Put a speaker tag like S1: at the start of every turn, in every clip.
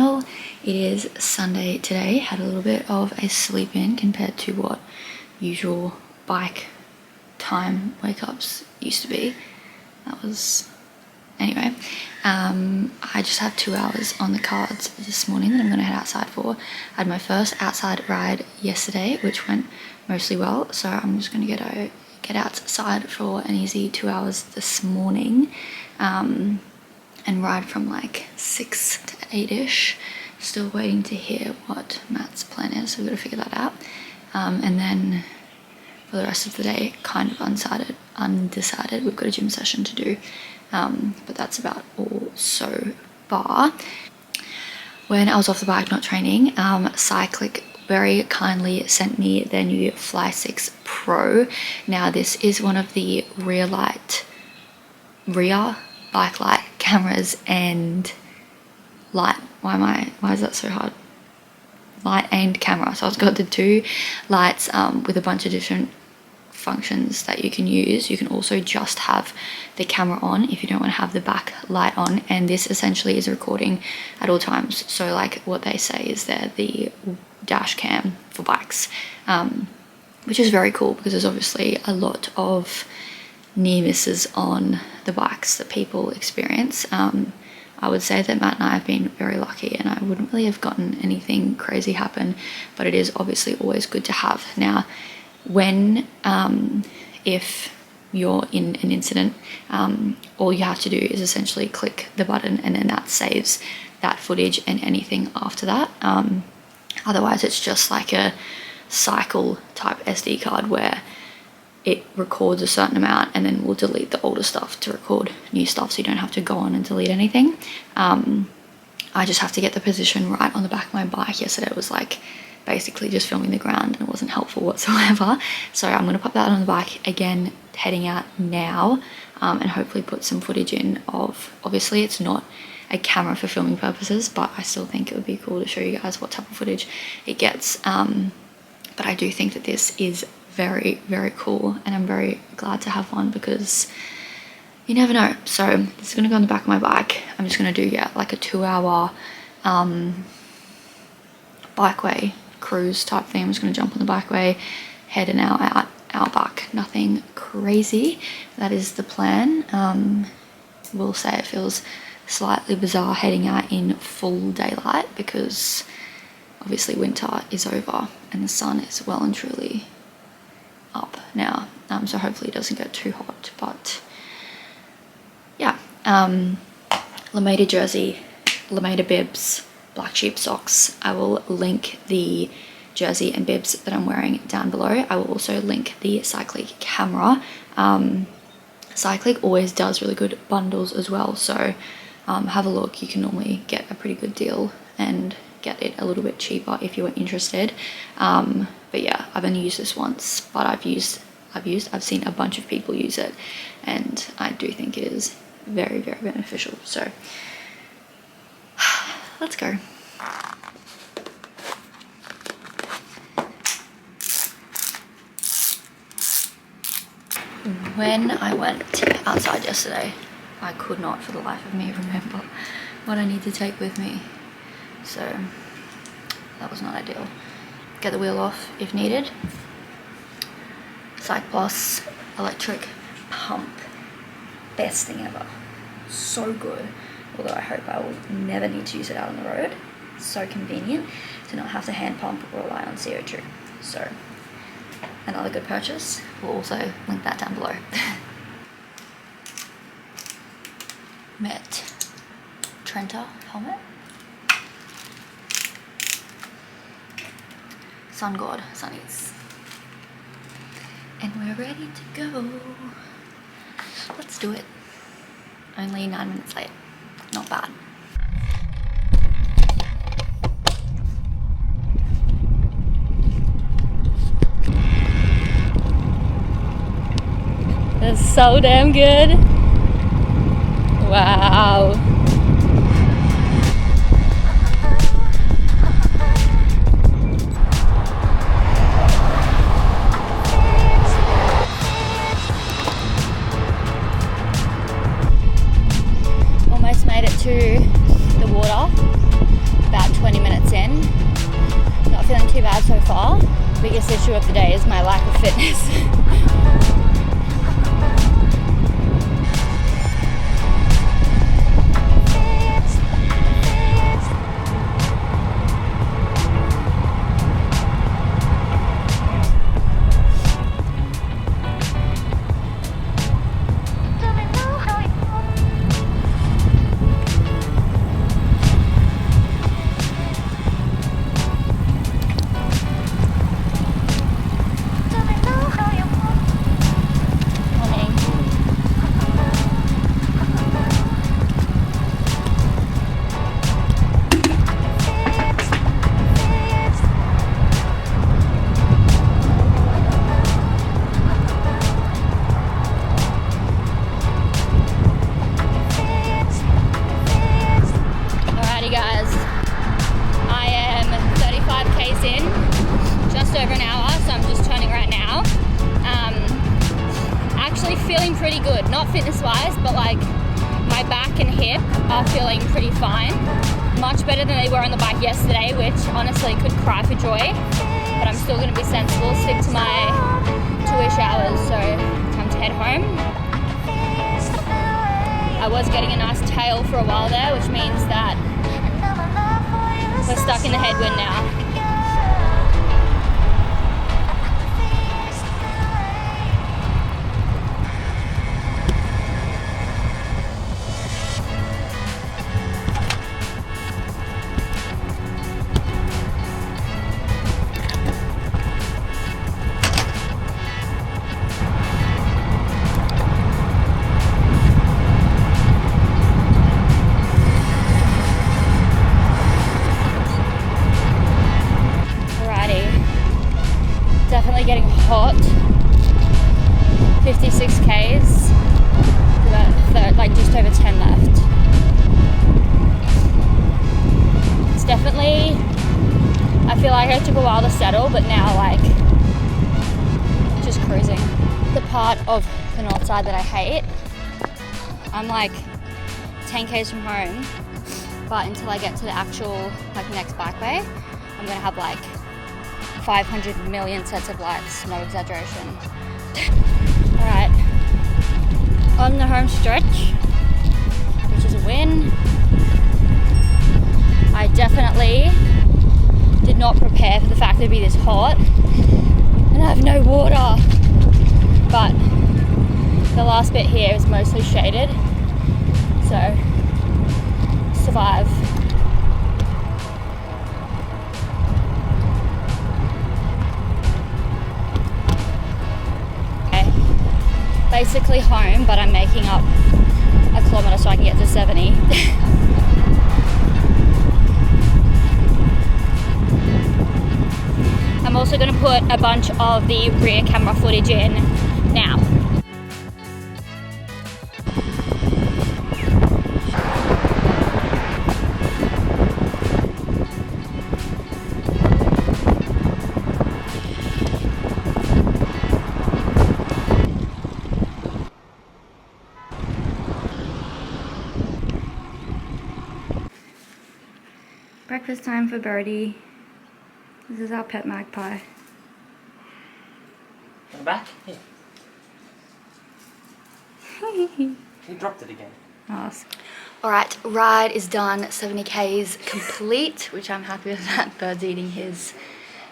S1: well. It is Sunday today. Had a little bit of a sleep in compared to what usual bike time wake-ups used to be. That was... Anyway, I just have 2 hours on the cards this morning that I'm going to head outside for. I had my first outside ride yesterday, which went mostly well, so I'm just going to get outside for an easy 2 hours this morning, and ride from like 6 to 8ish. Still waiting to hear what Matt's plan is, so we've got to figure that out. And then for the rest of the day, kind of undecided. We've got a gym session to do, but that's about all so far. When I was off the bike not training, Cycliq very kindly sent me their new Fly 6 Pro. Now this is one of the rear bike light cameras and light. Why is that so hard? Light aimed camera. So it's got the two lights with a bunch of different functions that you can use. You can also just have the camera on if you don't want to have the back light on, and this essentially is recording at all times. So like what they say is they're the dash cam for bikes, which is very cool because there's obviously a lot of near misses on the bikes that people experience. I would say that Matt and I have been very lucky, and I wouldn't really have gotten anything crazy happen, but it is obviously always good to have. Now when if you're in an incident, all you have to do is essentially click the button, and then that saves that footage and anything after that. Otherwise it's just like a cycle type SD card where it records a certain amount and then we'll delete the older stuff to record new stuff, so you don't have to go on and delete anything. I just have to get the position right on the back of my bike. Yesterday it was like basically just filming the ground and it wasn't helpful whatsoever. So I'm going to pop that on the bike again, heading out now, and hopefully put some footage in of, obviously it's not a camera for filming purposes, but I still think it would be cool to show you guys what type of footage it gets. But I do think that this is very, very cool, and I'm very glad to have one because you never know. So this is going to go on the back of my bike. I'm just going to do like a 2-hour bikeway cruise type thing. I'm just going to jump on the bikeway, head an hour out back. Nothing crazy. That is the plan. Will say it feels slightly bizarre heading out in full daylight because obviously winter is over and the sun is well and truly up now, so hopefully it doesn't get too hot. But yeah, Lameda jersey, Lameda bibs, black sheep socks. I will link the jersey and bibs that I'm wearing down below. I will also link the Cycliq camera. Cycliq always does really good bundles as well, so have a look. You can normally get a pretty good deal and get it a little bit cheaper if you are interested. But yeah, I've only used this once, but I've seen a bunch of people use it, and I do think it is very, very beneficial. So let's go. When I went outside yesterday, I could not for the life of me remember what I need to take with me, so that was not ideal. Get the wheel off if needed. CYCLIST electric pump, best thing ever, so good. Although I hope I will never need to use it out on the road. So convenient to not have to hand pump or rely on CO2. So another good purchase. We'll also link that down below. Met Trenta helmet. Sun God, sunnies. And we're ready to go. Let's do it. Only 9 minutes late. Not bad. That's so damn good. Wow. Almost made it to the water. About far. Biggest issue of the day is my lack of fitness. Pretty good, not fitness wise, but like my back and hip are feeling pretty fine, much better than they were on the bike yesterday, which honestly could cry for joy, but I'm still going to be sensible, stick to my 2-ish hours, so time to head home. I was getting a nice tail for a while there, which means that we're stuck in the headwind now. Getting hot. 56 Ks, like just over 10 left. It's definitely, I feel like it took a while to settle, but now like just cruising. The part of the north side that I hate, I'm like 10 Ks from home, but until I get to the actual like next bikeway, I'm gonna have like 500 million sets of lights, no exaggeration. Alright, on the home stretch, which is a win. I definitely did not prepare for the fact it'd be this hot, and I have no water. But the last bit here is mostly shaded, so survive. Basically home, but I'm making up a kilometre so I can get to 70. I'm also going to put a bunch of the rear camera footage in now. Breakfast time for Birdie. This is our pet magpie.
S2: Come back? Here. He dropped it again.
S1: Awesome. Alright, ride is done. 70 Ks complete, which I'm happy with that. Bird's eating his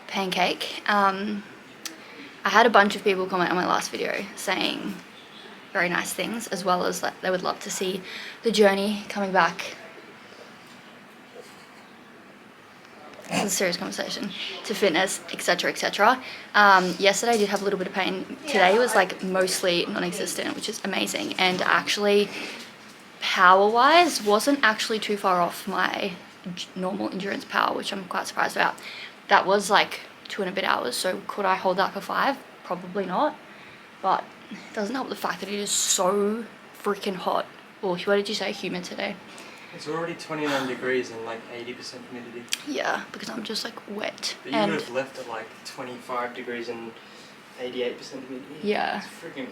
S1: pancake. I had a bunch of people comment on my last video saying very nice things, as well as that they would love to see the journey coming back. This is a serious conversation, to fitness, etc, etc. Yesterday I did have a little bit of pain. Today was like mostly non-existent, which is amazing, and actually power wise wasn't actually too far off my normal endurance power, which I'm quite surprised about. That was like 2 and a bit hours, so could I hold that for 5? Probably not, but it doesn't help the fact that it is so freaking hot. Or what did you say, humid today?
S2: It's already 29 degrees and like 80% humidity.
S1: Yeah, because I'm just like wet.
S2: But you would have left at like 25 degrees and 88% humidity.
S1: Yeah,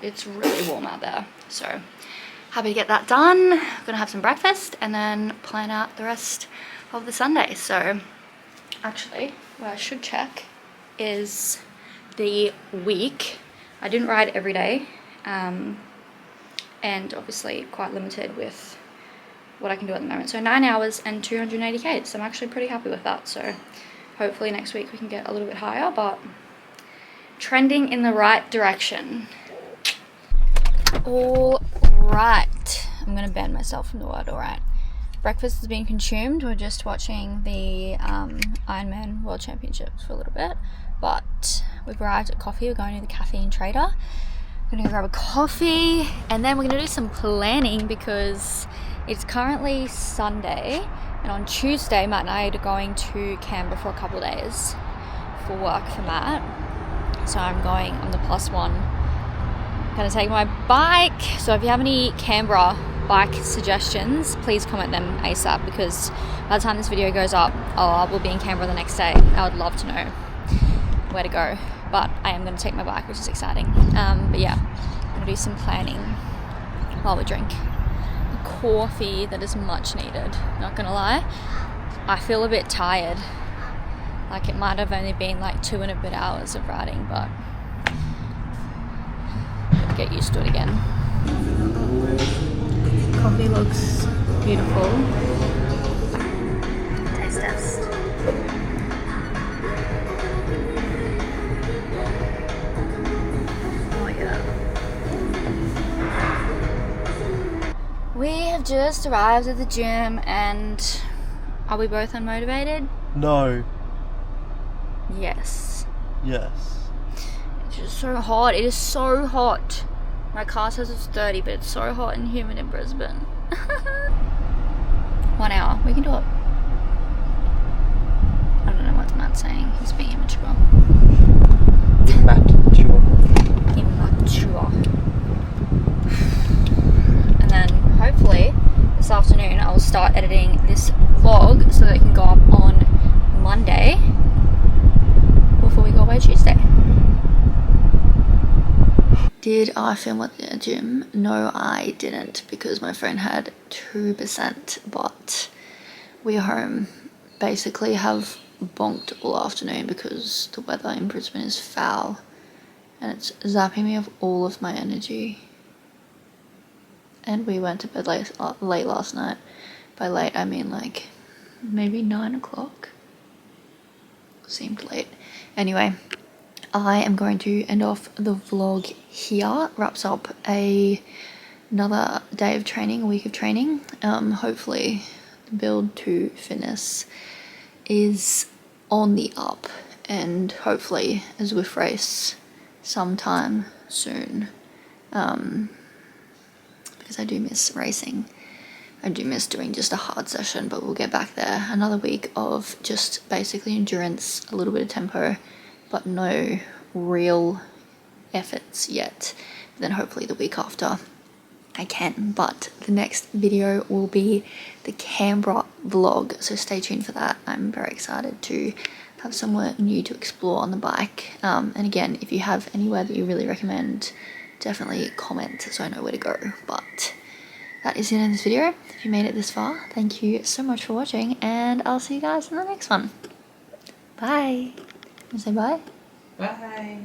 S1: it's really warm out there. So happy to get that done. Gonna have some breakfast and then plan out the rest of the Sunday. So actually, what I should check is the week. I didn't ride every day, and obviously quite limited with what I can do at the moment. So 9 hours and 280 k's. So I'm actually pretty happy with that. So hopefully next week we can get a little bit higher, but trending in the right direction. All right, I'm gonna ban myself from the word all right. Breakfast has been consumed. We're just watching the Ironman World Championships for a little bit, but we've arrived at coffee. We're going to the Caffeine Trader. We're gonna go grab a coffee, and then we're gonna do some planning because it's currently Sunday, and on Tuesday Matt and I are going to Canberra for a couple of days for work for Matt. So I'm the +1. I'm gonna take my bike. So if you have any Canberra bike suggestions, please comment them ASAP, because by the time this video goes up, I will be in Canberra the next day. I would love to know where to go, but I am going to take my bike, which is exciting. But yeah, I'm going to do some planning while we drink a coffee that is much needed. Not gonna lie, I feel a bit tired. Like it might have only been like 2 and a bit hours of riding, but I'll get used to it again. Coffee looks beautiful. Taste test. Oh yeah. We have just arrived at the gym, and are we both unmotivated?
S3: No.
S1: Yes.
S3: Yes.
S1: It's just so hot. It is so hot. My car says it's 30, but it's so hot and humid in Brisbane. 1 hour. We can do it. I don't know what Matt's saying. He's being immature.
S3: Immature.
S1: Immature. And then hopefully this afternoon I will start editing this vlog so that it can go up on Monday before we go away Tuesday. Did I film at the gym? No, I didn't, because my phone had 2%, but we're home. Basically have bonked all afternoon because the weather in Brisbane is foul and it's zapping me of all of my energy. And we went to bed late last night. By late I mean like maybe 9 o'clock. Seemed late. Anyway, I am going to end off the vlog here. Wraps up another day of training, a week of training. Hopefully the build to fitness is on the up, and hopefully a Zwift race sometime soon, because I do miss racing. I do miss doing just a hard session, but we'll get back there. Another week of just basically endurance, a little bit of tempo, but no real efforts yet. But then hopefully the week after I can. But the next video will be the Canberra vlog, so stay tuned for that. I'm very excited to have somewhere new to explore on the bike. And again, if you have anywhere that you really recommend, definitely comment so I know where to go. But that is the end of this video. If you made it this far, thank you so much for watching, and I'll see you guys in the next one. Bye. You say bye?
S2: Bye.